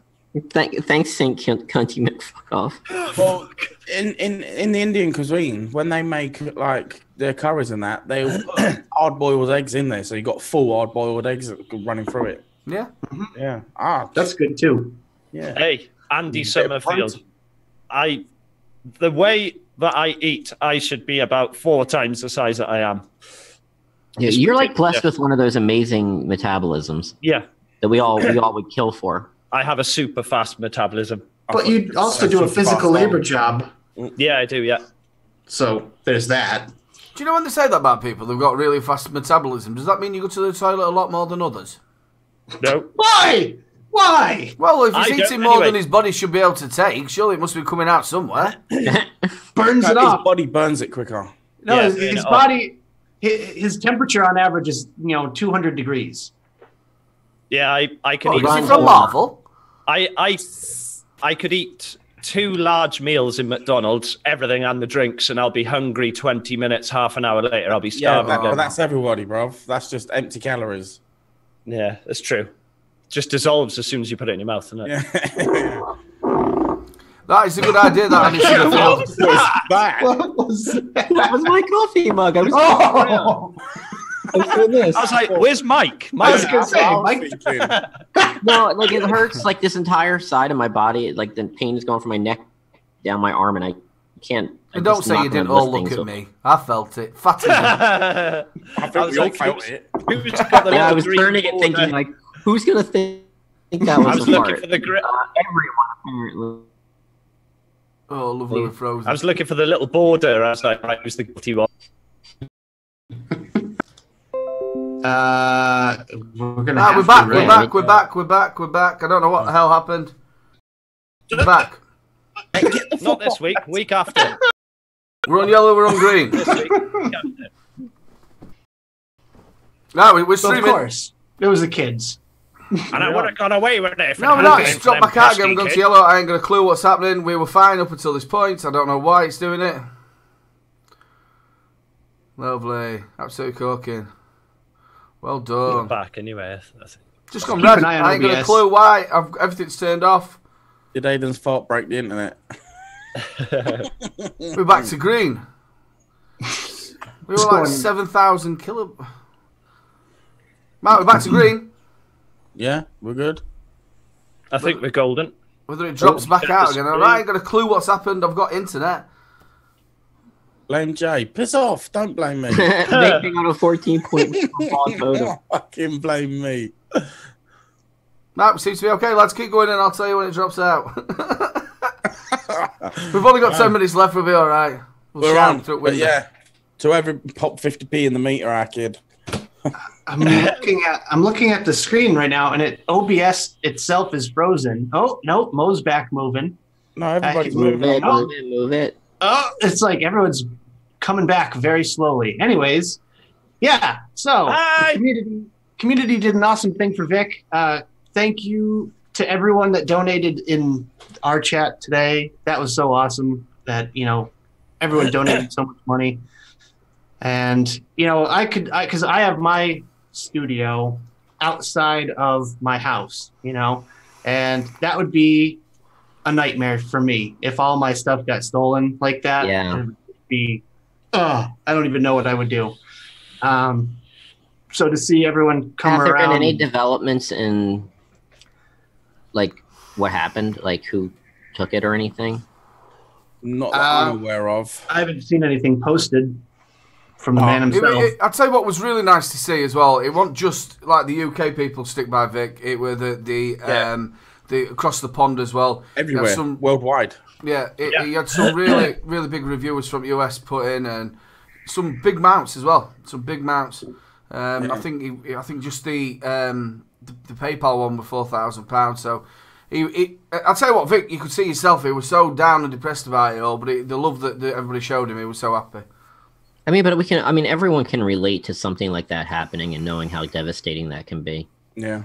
Thanks, Saint Cunty McFuck off. Well, in the Indian cuisine, when they make like their curries and that, they put hard-boiled eggs in there, so you got full hard-boiled eggs running through it. Yeah. Yeah. That's good too. Yeah. Hey, Andy Summerfield. The way that I eat, I should be about 4 times the size that I am. Yeah, you're like blessed with one of those amazing metabolisms. Yeah. That we all would kill for. I have a super fast metabolism. But you also do a physical labor job. Yeah, I do, yeah. So there's that. Do you know when they say that about people? They've got really fast metabolism. Does that mean you go to the toilet a lot more than others? No. Why? Why? Well, if he's I eating don't- more anyway. than his body should be able to take, surely it must be coming out somewhere. Burns it His off. body burns it quicker. No, Yeah, his body, his temperature on average is 200 degrees. Yeah, I can eat. Is it from Marvel? I could eat 2 large meals in McDonald's, everything and the drinks, and I'll be hungry 20 minutes, half an hour later. I'll be Yeah, starving. but that's everybody, bro. That's just empty calories. Yeah, that's true. Just dissolves as soon as you put it in your mouth, doesn't it? Yeah. That is a good idea. That Andy Summerfield. It's back. What was that? That was my coffee mug. I was, Oh! I was doing this. I was like, where's Mike? I was Mike. gonna say, I was Mike. thinking. No, like it hurts like this entire side of my body. Like the pain is going from my neck down my arm, and I can't. And don't say you didn't all look at me. I felt it. Fatism. I think I was we all like, felt it. Who's got the Yeah, I little was green turning it, border? thinking like, who's gonna think that I was was a looking fart? for the Everyone apparently. Oh, lovely with Frozen. I was looking for the little border. I was like, right, who's the guilty one? We're gonna. Ah, have we're back. to, We're right? back. We're back. We're back. We're back. I don't know what the hell happened. We're back. Not this week. Week after. We're on yellow. We're on green. This week. Week after. No, we're So of streaming. course, it was the kids. And I would have gone away with it. No, we're not. Just drop back out again. We're going to yellow. I ain't got a clue what's happening. We were fine up until this point. I don't know why it's doing it. Lovely. Absolutely corking. Well done. Back anyway. Just gone Keep red. an eye on I ain't got a OBS. clue why. Everything's turned off. Did Aiden's fault break the internet? We're back to green. We were like going- 7,000 kilo. Right, we're back to green. Yeah, we're good. I think we're golden. Whether it drops back out again. I ain't got a clue what's happened. I've got internet. Blame Jay. Piss off. Don't blame me. Making on a 14-point photo. Don't fucking blame me. No, seems to be okay, lads. Keep going and I'll tell you when it drops out. We've only got 10 minutes left. We'll be alright. We're on. But yeah, to every pop 50p in the meter, our kid. I'm looking at the screen right now, and OBS itself is frozen. Oh no, Mo's back moving. No, everybody's Move moving. Move it. Oh, it's like everyone's coming back very slowly. Anyways, yeah. So Hi. the community did an awesome thing for Vic. Thank you to everyone that donated in our chat today. That was so awesome that everyone donated so much money. And because I have my studio outside of my house, and that would be a nightmare for me if all my stuff got stolen like that. Yeah. It would be, I don't even know what I would do. So to see everyone come Have there around. been any developments in, like, what happened? Like, who took it or anything? Not that I'm aware of. I haven't seen anything posted from the man himself. I'd say what was really nice to see as well. It wasn't just like the UK people stick by Vic. It were the across the pond as well. Everywhere, worldwide. Yeah, he had some really really big reviewers from US put in and some big mounts as well. Some big mounts. I think just the PayPal one was £4,000. So I'll tell you what, Vic, you could see yourself. He was so down and depressed about it all, but the love that everybody showed him, he was so happy. I mean, but everyone can relate to something like that happening and knowing how devastating that can be. Yeah.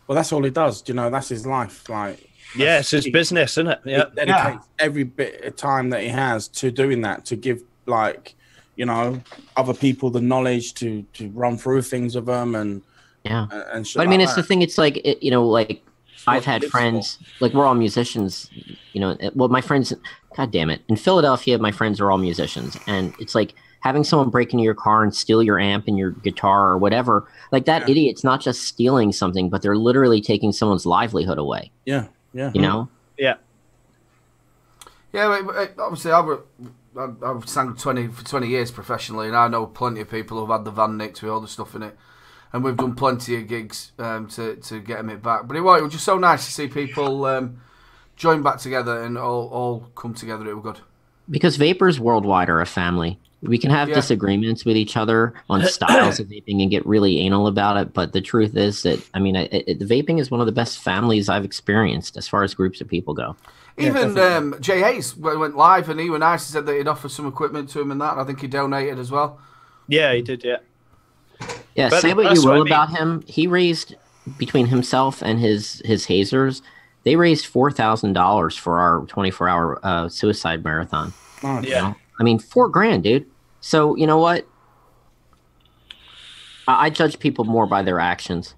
Well, that's all he does. That's his life. Like, Yeah, it's his business, isn't it? Yeah. he dedicates every bit of time that he has to doing that, to give, like, you know, other people the knowledge to run through things with them and shit. But I mean, like it's that. the thing. It's like you know, like I've had it's friends. Like we're all musicians. You know, well, my friends. God damn it! In Philadelphia, my friends are all musicians, and it's like having someone break into your car and steal your amp and your guitar or whatever. Like that idiot's not just stealing something, but they're literally taking someone's livelihood away. Yeah. You know. Yeah. Yeah, obviously I've sang for 20 years professionally, and I know plenty of people who've had the van nicked with all the stuff in it, and we've done plenty of gigs to get them it back. But it was just so nice to see people join back together and all come together. It was good. Because vapors worldwide are a family. We can have disagreements with each other on styles of vaping and get really anal about it, but the truth is that, I mean, the vaping is one of the best families I've experienced as far as groups of people go. Even Jay Hayes went live, and he was nice. He said that he'd offered some equipment to him and that. I think he donated as well. Yeah, he did, yeah. Yeah, But say what that's you will what I mean. about him. He raised, between himself and his hazers, they raised $4,000 for our 24-hour suicide marathon. Nice. Yeah. You know? I mean, $4,000, dude. So, you know what? I judge people more by their actions.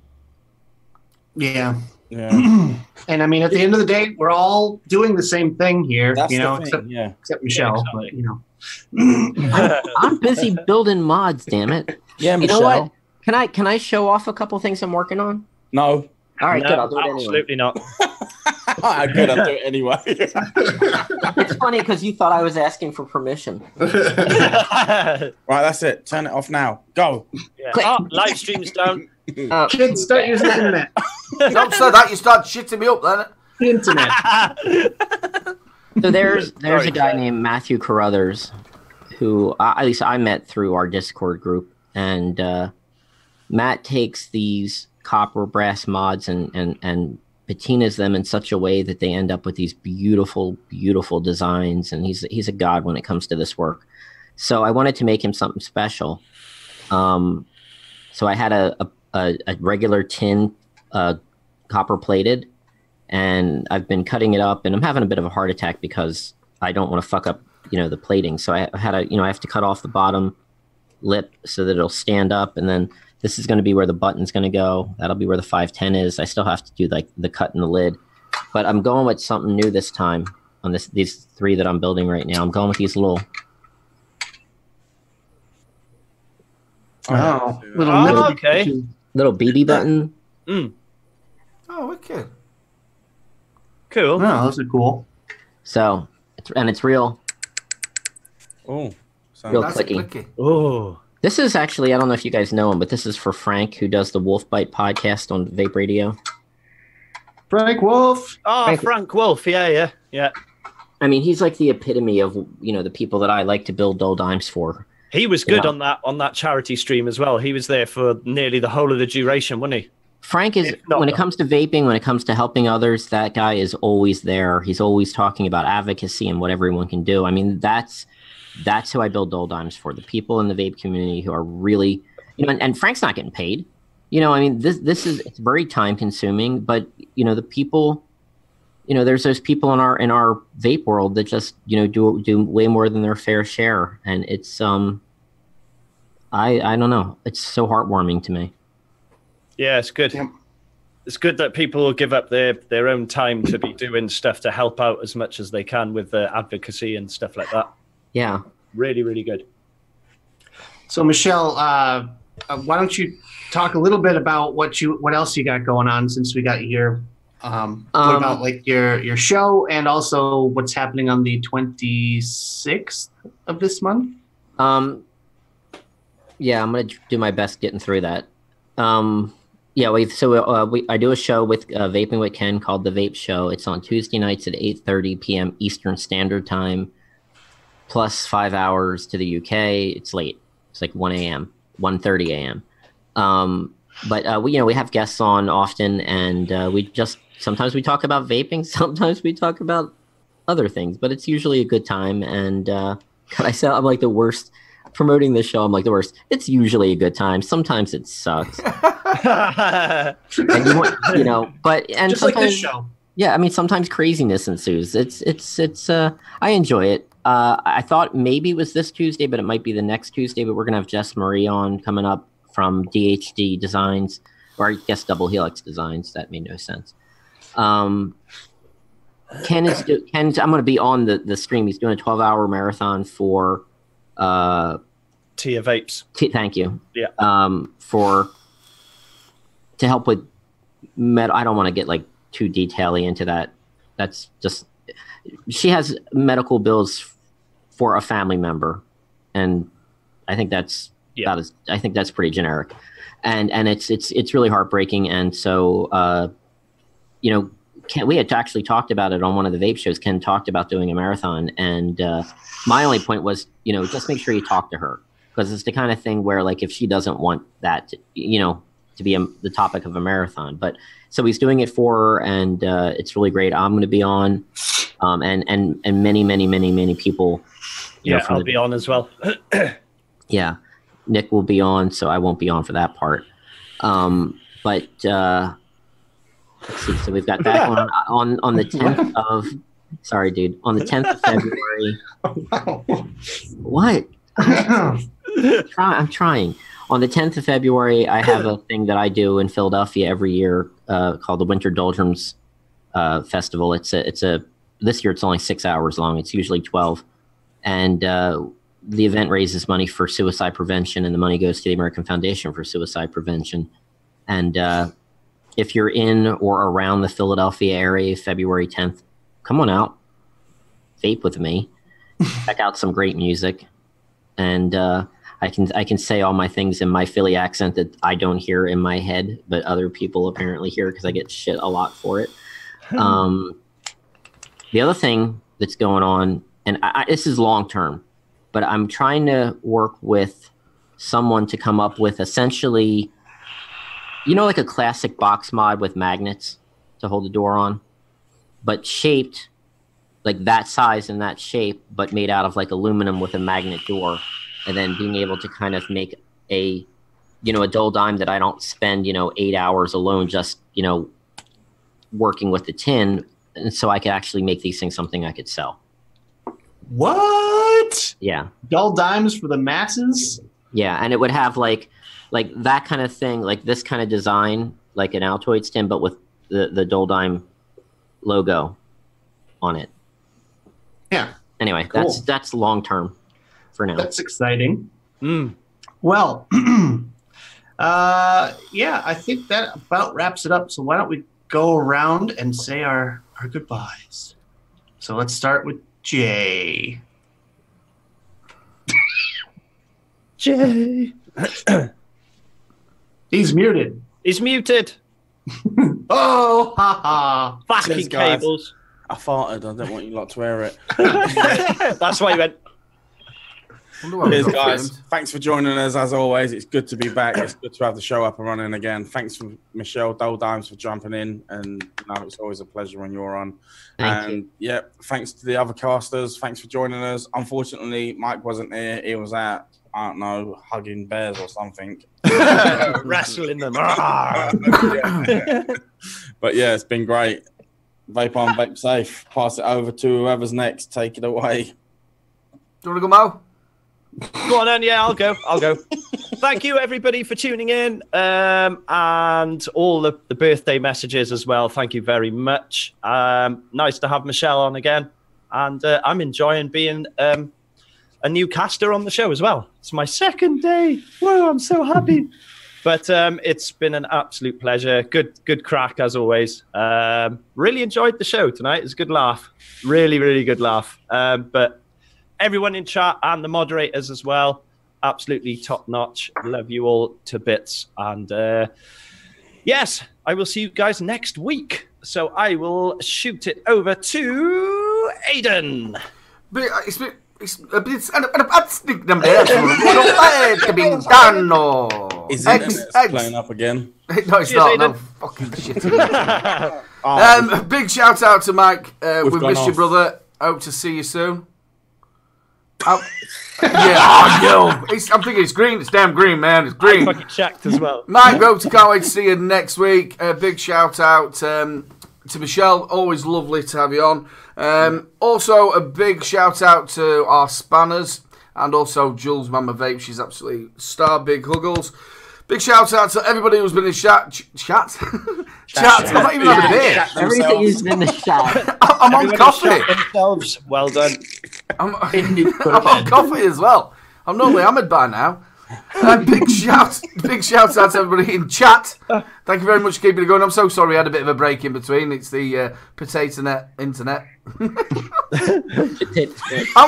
Yeah. Yeah. And I mean, at the end of the day, we're all doing the same thing here, That's you know, the thing. except Michelle, exactly. but, you know. I'm busy building mods, damn it. Yeah, You Michelle. know what? Can I show off a couple things I'm working on? No. All right, No, good. I'll do it anyway. absolutely not. Good, I'll do it anyway. It's funny because you thought I was asking for permission. Right, that's it. Turn it off now. Go. Yeah. Click. Oh, live stream's down. Kids, start using the internet. Don't say that, you start shitting me up then. The internet. So there's Sorry, a guy Claire. named Matthew Carruthers who at least I met through our Discord group, and Matt takes these copper brass mods and patinas them in such a way that they end up with these beautiful, beautiful designs, and he's a god when it comes to this work. So I wanted to make him something special. So I had a regular tin, copper plated, and I've been cutting it up, and I'm having a bit of a heart attack because I don't want to fuck up, you know, the plating. So I have to cut off the bottom lip so that it'll stand up, and then this is going to be where the button's going to go. That'll be where the 510 is. I still have to do like the cut in the lid, but I'm going with something new this time on these three that I'm building right now. I'm going with these little. Oh, Oh, okay. Little BB button. Oh, wicked. Cool. Oh, those are cool. So, it's real. Oh, Real That's clicky. clicky. Oh. This is actually, I don't know if you guys know him, but this is for Frank, who does the Wolf Bite podcast on Vape Radio. Frank Wolf. Oh, Frank Wolf. Yeah. I mean, he's like the epitome of, you know, the people that I like to build dull dimes for. He was good Yeah. on that charity stream as well. He was there for nearly the whole of the duration, wasn't he? Frank is, If not when it the- comes to vaping, when it comes to helping others, that guy is always there. He's always talking about advocacy and what everyone can do. I mean, that's who I build dull dimes for, the people in the vape community who are really, you know, and Frank's not getting paid. You know, I mean, this is, it's very time consuming, but, you know, the people, you know, there's those people in our vape world that just, you know, do way more than their fair share. And it's, I don't know. It's so heartwarming to me. Yeah, it's good. Yep. It's good that people will give up their own time to be doing stuff to help out as much as they can with the advocacy and stuff like that. Yeah. Really, really good. So, Michelle, why don't you talk a little bit about what else you got going on since we got you here? What about like your show and also what's happening on the 26th of this month? Yeah, I'm gonna do my best getting through that. Yeah, I do a show with Vaping with Ken called The Vape Show. It's on Tuesday nights at 8:30 p.m. Eastern Standard Time, plus 5 hours to the UK. It's late. It's like 1 a.m., 1:30 a.m. But we have guests on often, and sometimes we talk about vaping, sometimes we talk about other things, but it's usually a good time. And I said I'm like the worst promoting this show. I'm like the worst. It's usually a good time. Sometimes it sucks. And but Just like this show. yeah, I mean, sometimes craziness ensues. It's I enjoy it. I thought maybe it was this Tuesday, but it might be the next Tuesday. But we're gonna have Jess Marie on coming up from DHD Designs, or I guess Double Helix Designs. That made no sense. Ken's. I'm gonna be on the stream. He's doing a 12-hour marathon for Tia Vapes. Thank you. Yeah. To help with I don't want to get like too detaily into that. That's just, she has medical bills for a family member, and I think that's I think that's pretty generic, and it's really heartbreaking. And so we had actually talked about it on one of the vape shows. Ken talked about doing a marathon, and my only point was, just make sure you talk to her, because it's the kind of thing where, like, if she doesn't want that to be the topic of a marathon. But so he's doing it for her, and it's really great. I'm going to be on, and many people. I'll be on as well. Yeah, Nick will be on, so I won't be on for that part. But let's see. So we've got that on the 10th of. Sorry, dude. On the 10th of February. What? I'm trying. On the 10th of February, I have a thing that I do in Philadelphia every year called the Winter Doldrums Festival. This year it's only 6 hours long. It's usually 12, and the event raises money for suicide prevention, and the money goes to the American Foundation for Suicide Prevention. And if you're in or around the Philadelphia area, February 10th, come on out, vape with me, check out some great music, and I can say all my things in my Philly accent that I don't hear in my head, but other people apparently hear because I get shit a lot for it. The other thing that's going on, and this is long term, but I'm trying to work with someone to come up with essentially, like a classic box mod with magnets to hold the door on, but shaped like that size and that shape, but made out of like aluminum with a magnet door. And then being able to kind of make a dull dime that I don't spend, 8 hours alone just, working with the tin. And so I could actually make these things something I could sell. What? Yeah. Dull dimes for the masses? Yeah. And it would have like that kind of thing, like this kind of design, like an Altoids tin, but with the dull dime logo on it. Yeah. Anyway, cool. That's long term. For now. That's exciting. Well, I think that about wraps it up. So why don't we go around and say our goodbyes? So let's start with Jay. Jay. He's muted. He's muted. Oh, ha ha. Fucking cables. I farted. I don't want you lot to hear it. That's why you went. Cheers, guys. Thanks for joining us as always. It's good to be back. It's good to have the show up and running again. Thanks for Michelle Dull Dimes for jumping in, and it's always a pleasure when you're on. Thank you. Thanks to the other casters. Thanks for joining us. Unfortunately, Mike wasn't here. He was out, I don't know, hugging bears or something. Wrestling them. But yeah, it's been great. Vape on, vape safe. Pass it over to whoever's next. Take it away. Do you want to go, Mo? Go on then, yeah, I'll go. Thank you, everybody, for tuning in, and all the birthday messages as well. Thank you very much. Nice to have Michelle on again, and I'm enjoying being a new caster on the show as well. It's my second day. Whoa, I'm so happy. But it's been an absolute pleasure. Good crack, as always. Really enjoyed the show tonight. It's a good laugh. Really, really good laugh. But everyone in chat and the moderators as well, absolutely top notch. Love you all to bits. And yes, I will see you guys next week. So I will shoot it over to Aiden. Is it playing up again? No, it's not. No, fucking shit. Big shout out to Mike. We've missed you, brother. Hope to see you soon. I'm thinking it's green. It's damn green, man. It's green. I fucking checked as well. Mike, can't wait to see you next week. Big shout out. to Michelle, always lovely to have you on. Also, a big shout out to our spanners and also Jules Mama Vape. She's absolutely star. Big huggles. Big shout out to everybody who's been in chat. I'm not even on a beer. Everything has been the chat. I'm on coffee. Themselves. Well done. I'm on coffee as well. I'm normally hammered by now. Big shout out to everybody in chat. Thank you very much for keeping it going. I'm so sorry we had a bit of a break in between. It's the potato net internet. I'm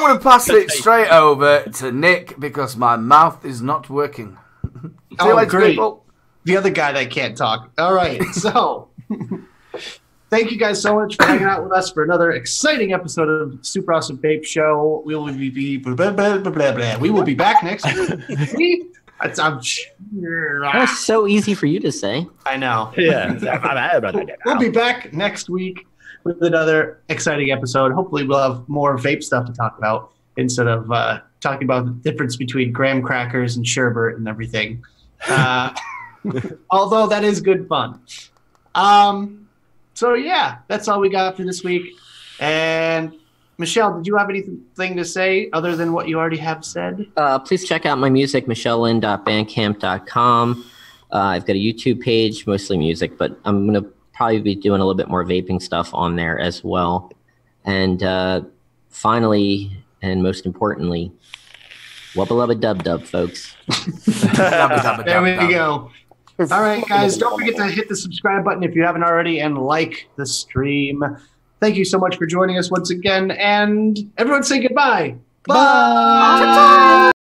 going to pass it straight over to Nick because my mouth is not working. See you later, great. people. The other guy that can't talk. All right, so thank you guys so much for hanging out with us for another exciting episode of Super Awesome Vape Show. We will be blah, blah, blah, blah, blah. We will be back next week. That's so easy for you to say. I know. Yeah. We'll be back next week with another exciting episode. Hopefully, we'll have more vape stuff to talk about instead of talking about the difference between graham crackers and sherbet and everything. Although that is good fun. So yeah, that's all we got for this week. And Michelle, did you have anything to say other than what you already have said? Please check out my music, michellelyn.bandcamp.com. I've got a YouTube page, mostly music, but I'm going to probably be doing a little bit more vaping stuff on there as well. And finally, and most importantly, wubba lubba dub dub, folks. There we go. All right, guys, don't forget to hit the subscribe button if you haven't already and like the stream. Thank you so much for joining us once again, and everyone say goodbye. Bye.